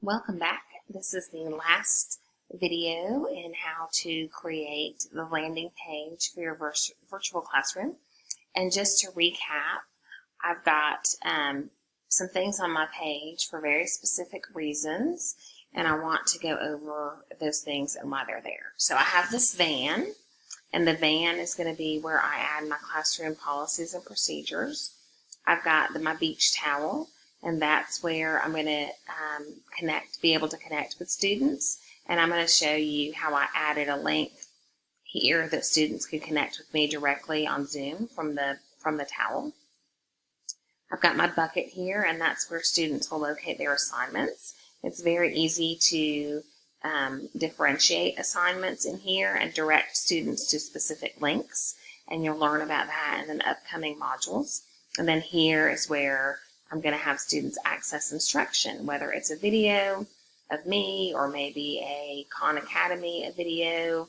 Welcome back. This is the last video in how to create the landing page for your virtual classroom. And just to recap, I've got some things on my page for very specific reasons, and I want to go over those things and why they're there. So I have this van, and the van is going to be where I add my classroom policies and procedures. I've got my beach towel, and that's where I'm going to be able to connect with students. And I'm going to show you how I added a link here that students could connect with me directly on Zoom from the towel. I've got my bucket here, and that's where students will locate their assignments. It's very easy to differentiate assignments in here and direct students to specific links, and you'll learn about that in the upcoming modules. And then here is where I'm going to have students access instruction, whether it's a video of me or maybe a Khan Academy video,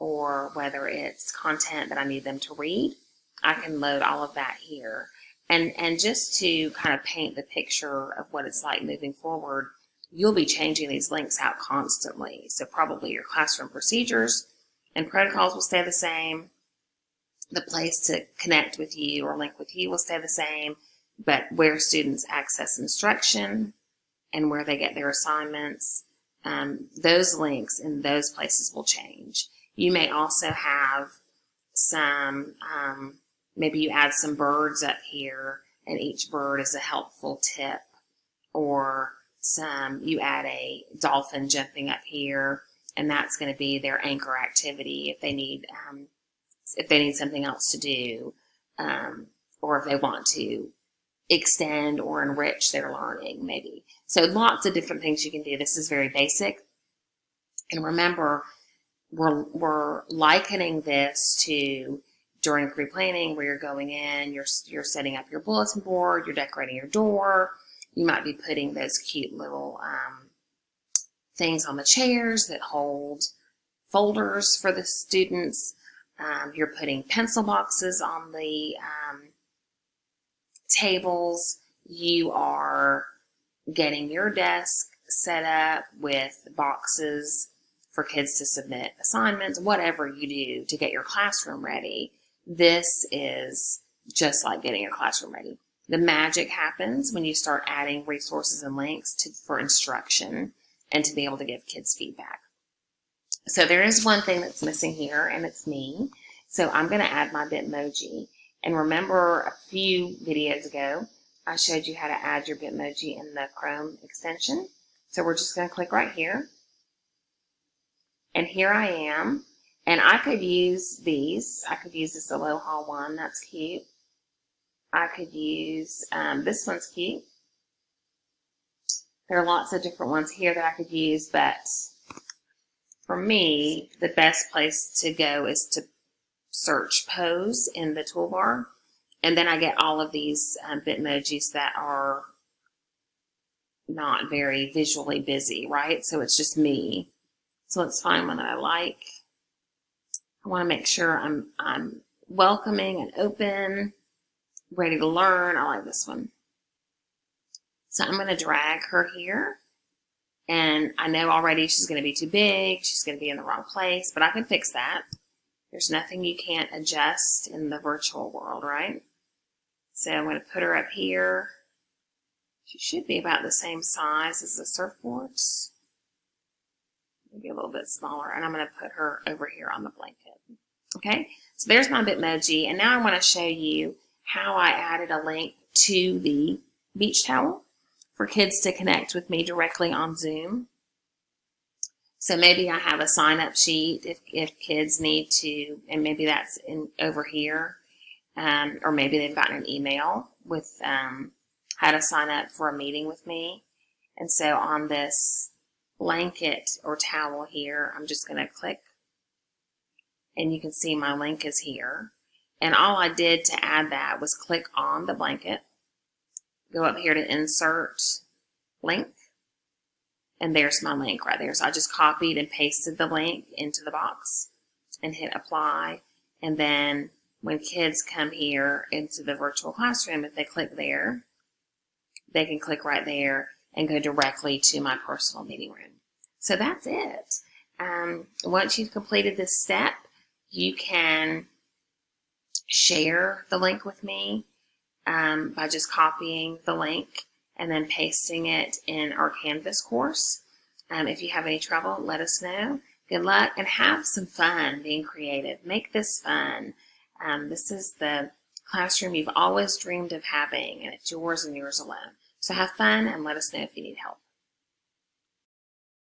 or whether it's content that I need them to read. I can load all of that here. And just to kind of paint the picture of what it's like moving forward, you'll be changing these links out constantly. So probably your classroom procedures and protocols will stay the same. The place to connect with you or link with you will stay the same, but where students access instruction and where they get their assignments, those links in those places will change. You may also have some, maybe you add some birds up here, and each bird is a helpful tip, or you add a dolphin jumping up here, and that's going to be their anchor activity if they need something else to do, or if they want to extend or enrich their learning, maybe. So lots of different things you can do. This is very basic. And remember, we're likening this to during pre-planning, where you're going in, you're setting up your bulletin board, you're decorating your door. You might be putting those cute little things on the chairs that hold folders for the students. You're putting pencil boxes on the tables. You are getting your desk set up with boxes for kids to submit assignments, whatever you do to get your classroom ready. This is just like getting your classroom ready. The magic happens when you start adding resources and links for instruction and to be able to give kids feedback. So there is one thing that's missing here, and it's me. So I'm going to add my bitmoji. And remember, a few videos ago, I showed you how to add your bitmoji in the Chrome extension. So we're just going to click right here. And here I am. And I could use these. I could use this Aloha one. That's cute. I could use, this one's cute. There are lots of different ones here that I could use, but for me, the best place to go is to search pose in the toolbar, and then I get all of these bitmojis that are not very visually busy, right? So it's just me. So let's find one that I like. I want to make sure I'm welcoming and open, ready to learn. I like this one. So I'm going to drag her here, and I know already she's going to be too big. She's going to be in the wrong place, but I can fix that. There's nothing you can't adjust in the virtual world, right? So I'm going to put her up here. She should be about the same size as the surfboards. Maybe a little bit smaller. And I'm going to put her over here on the blanket. Okay, so there's my bitmoji. And now I want to show you how I added a link to the beach towel for kids to connect with me directly on Zoom. So maybe I have a sign-up sheet if kids need to, and maybe that's over here, or maybe they've gotten an email with how to sign up for a meeting with me. And so on this blanket or towel here, I'm just going to click, and you can see my link is here. And all I did to add that was click on the blanket, go up here to insert link, and there's my link right there. So I just copied and pasted the link into the box and hit apply. And then when kids come here into the virtual classroom, if they click there, they can click right there and go directly to my personal meeting room. So that's it. Once you've completed this step, you can share the link with me by just copying the link and then pasting it in our Canvas course. If you have any trouble, let us know. Good luck and have some fun being creative. Make this fun. This is the classroom you've always dreamed of having, and it's yours and yours alone. So have fun and let us know if you need help.